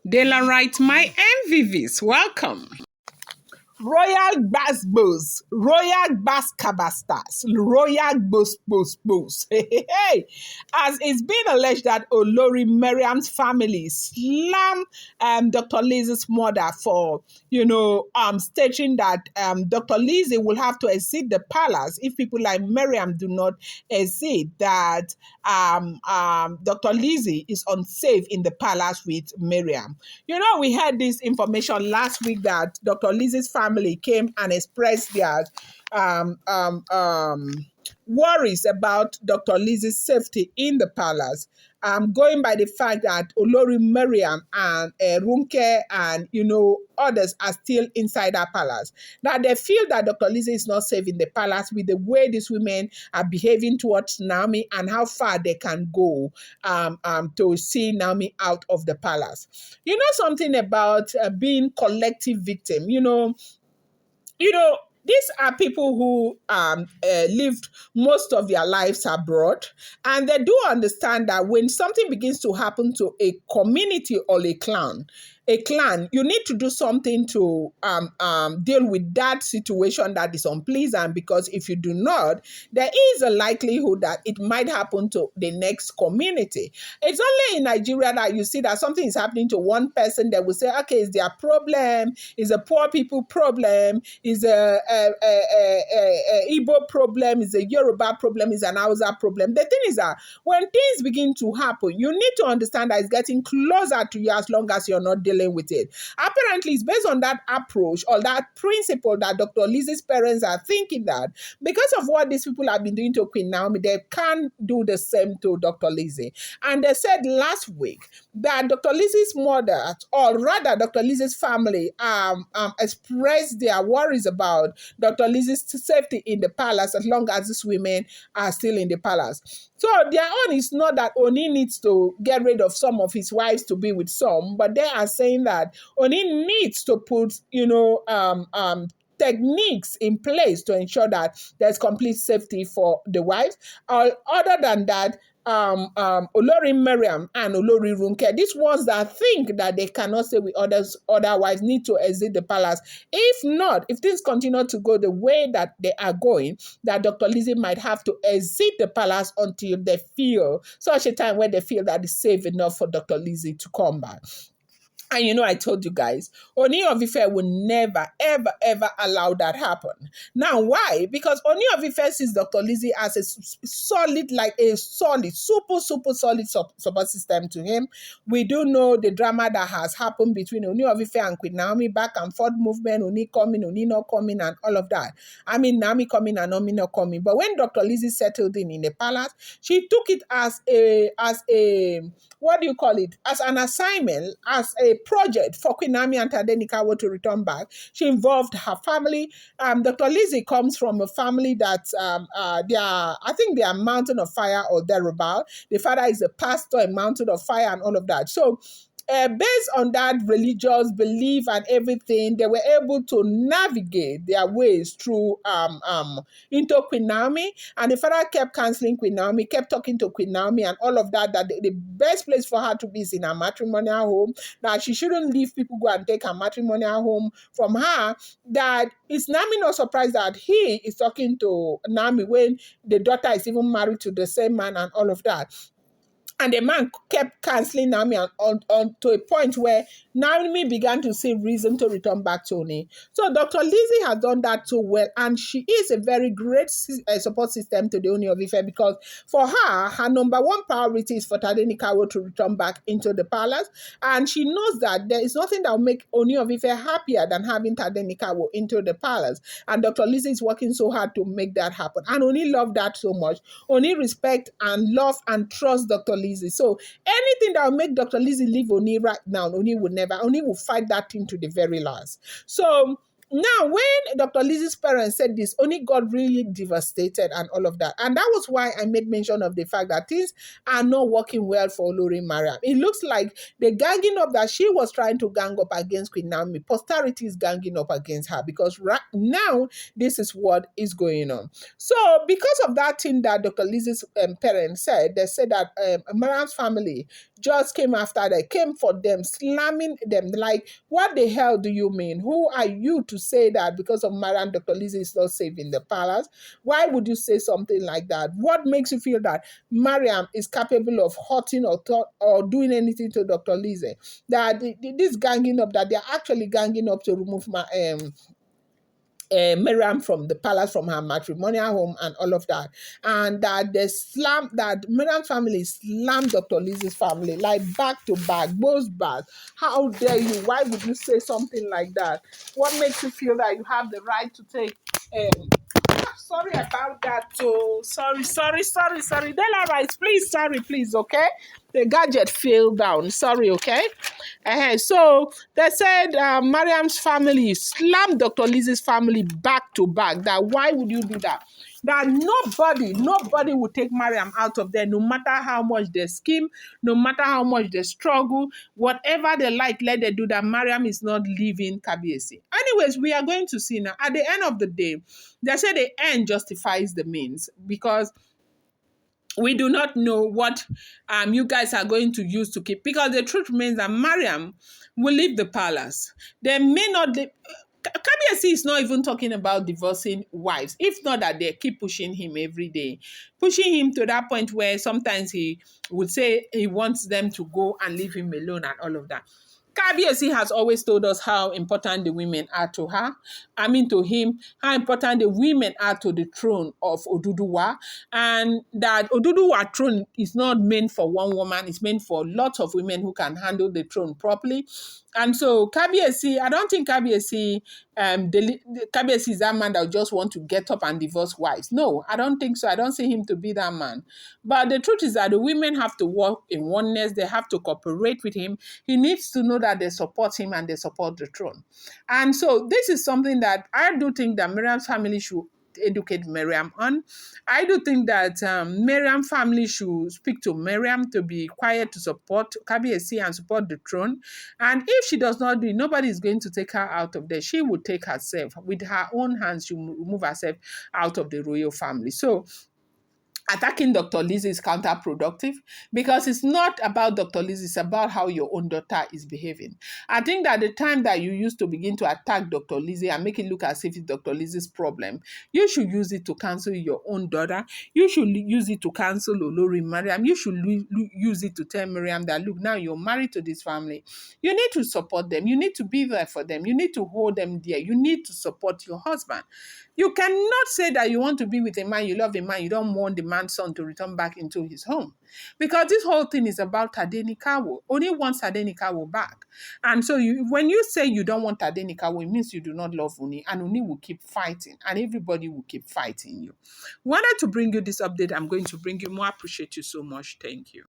De la right, my MVVs, welcome. Royal Basbos, Royal Baskabastas, Royal Bos. Hey. As it's been alleged that Olori Mariam's family slammed Dr. Lizzy's mother for, stating that Dr. Lizzy will have to exit the palace if people like Mariam do not exit, that Dr. Lizzy is unsafe in the palace with Mariam. We had this information last week that Dr. Lizzy's family came and expressed their worries about Dr. Lizzy's safety in the palace. Going by the fact that Olori Mariam and Runke and others are still inside our palace. That they feel that Dr. Lizzy is not safe in the palace with the way these women are behaving towards Naomi and how far they can go to see Naomi out of the palace. Something about being collective victim. These are people who lived most of their lives abroad, and they do understand that when something begins to happen to a community or a clan, you need to do something to deal with that situation that is unpleasant, because if you do not, there is a likelihood that it might happen to the next community. It's only in Nigeria that you see that something is happening to one person, they will say, okay, it's their problem, it's a poor people problem, it's a Igbo problem, it's a Yoruba problem, it's an Hausa problem. The thing is that when things begin to happen, you need to understand that it's getting closer to you as long as you're not dealing with it. Apparently, it's based on that approach or that principle that Dr. Lizzy's parents are thinking that because of what these people have been doing to Queen Naomi, they can do the same to Dr. Lizzy. And they said last week that Dr. Lizzy's mother, or rather Dr. Lizzy's family, expressed their worries about Dr. Lizzy's safety in the palace as long as these women are still in the palace. So their own is not that Ooni needs to get rid of some of his wives to be with some, but they are saying that Ooni needs to put, techniques in place to ensure that there's complete safety for the wives. Other than that, Olori Mariam and Olori Runke, these ones that think that they cannot stay with others, otherwise need to exit the palace. If not, if things continue to go the way that they are going, that Dr. Lizzy might have to exit the palace until they feel such a time where they feel that it's safe enough for Dr. Lizzy to come back. And I told you guys, Ooni of Ife will never, ever, ever allow that happen. Now, why? Because Ooni of Ife sees Dr. Lizzy as a solid, super solid support system to him. We do know the drama that has happened between Ooni of Ife and Queen Naomi, back and forth movement, Ooni coming, Ooni not coming, and all of that. I mean, Nami coming and Naomi not coming. But when Dr. Lizzy settled in the palace, she took it as a what do you call it? As an assignment, as a project for Queen Naomi and Tadenikawo to return back. She involved her family. Dr. Lizzy comes from a family that I think they are Mountain of Fire or thereabout. The father is a pastor, a Mountain of Fire, and all of that. So based on that religious belief and everything, they were able to navigate their ways through into Queen Naomi. And the father kept counseling Queen Naomi, kept talking to Queen Naomi and all of that, that the best place for her to be is in her matrimonial home, that she shouldn't leave people go and take her matrimonial home from her, that is Nami not surprised that he is talking to Nami when the daughter is even married to the same man and all of that. And the man kept canceling Nami on to a point where Nami began to see reason to return back to Ooni. So Dr. Lizzy has done that so well, and she is a very great support system to the Ooni of Ife, because for her number one priority is for Tadenikawo to return back into the palace, and she knows that there is nothing that will make Ooni of Ife happier than having Tadenikawo into the palace. And Dr. Lizzy is working so hard to make that happen. And Ooni loved that so much. Ooni respect and love and trust Dr. Lizzy. So anything that will make Dr. Lizzy leave Ooni right now, Ooni will fight that thing to the very last. So now, when Dr. Lizzy's parents said this, Ooni got really devastated and all of that. And that was why I made mention of the fact that things are not working well for Olori Mariam. It looks like the ganging up that she was trying to gang up against Queen Naomi, posterity is ganging up against her, because right now, this is what is going on. So, because of that thing that Dr. Lizzy's parents said, they said that Mariam's family just came after them, came for them, slamming them. Like, what the hell do you mean? Who are you to say that because of Mariam, Dr. Lizzy is not safe in the palace? Why would you say something like that? What makes you feel that Mariam is capable of hurting or doing anything to Dr. Lizzy? That this ganging up, that they're actually ganging up to remove Mariam from the palace, from her matrimonial home, and all of that, and that Mariam's family slammed Dr. Lizzy's family like back to back, both back. How dare you? Why would you say something like that? What makes you feel that you have the right to take? Sorry about that. Oh, sorry. Della Rice, please, sorry, please, okay? The gadget fell down. Sorry, okay? So they said Mariam's family slammed Dr. Lizzy's family back to back. That why would you do that? That nobody would take Mariam out of there, no matter how much they scheme, no matter how much they struggle, whatever they like, let they do that. Mariam is not leaving Kabiesi. Anyways, we are going to see now. At the end of the day, they say the end justifies the means, because we do not know what you guys are going to use to keep. Because the truth remains that Mariam will leave the palace. They may not. Kabiesi is not even talking about divorcing wives. If not that they keep pushing him every day, pushing him to that point where sometimes he would say he wants them to go and leave him alone and all of that. Kabiesi has always told us how important the women are to her. I mean, to him, how important the women are to the throne of Oduduwa, and that Oduduwa throne is not meant for one woman; it's meant for lots of women who can handle the throne properly. And so Kabiesi, I don't think Kabiesi, Kabiesi is that man that just want to get up and divorce wives. No, I don't think so. I don't see him to be that man. But the truth is that the women have to work in oneness. They have to cooperate with him. He needs to know that they support him and they support the throne. And so this is something that I do think that Miriam's family should educate Mariam on. I do think that Mariam family should speak to Mariam to be quiet, to support Kabiesi and support the throne. And if she does not do it, nobody is going to take her out of there. She would take herself with her own hands. She will move herself out of the royal family. So attacking Dr. Lizzy is counterproductive, because it's not about Dr. Lizzy, it's about how your own daughter is behaving. I think that the time that you used to begin to attack Dr. Lizzy and make it look as if it's Dr. Lizzy's problem, you should use it to cancel your own daughter. You should use it to cancel Olori Mariam. You should use it to tell Mariam that, look, now you're married to this family. You need to support them. You need to be there for them. You need to hold them dear. You need to support your husband. You cannot say that you want to be with a man, you love a man, you don't want the man's son to return back into his home. Because this whole thing is about Tadenikawo. Only wants Tadenikawo back. And so when you say you don't want Tadenikawo, it means you do not love Ooni, and Ooni will keep fighting, and everybody will keep fighting you. Wanted to bring you this update. I'm going to bring you more. I appreciate you so much. Thank you.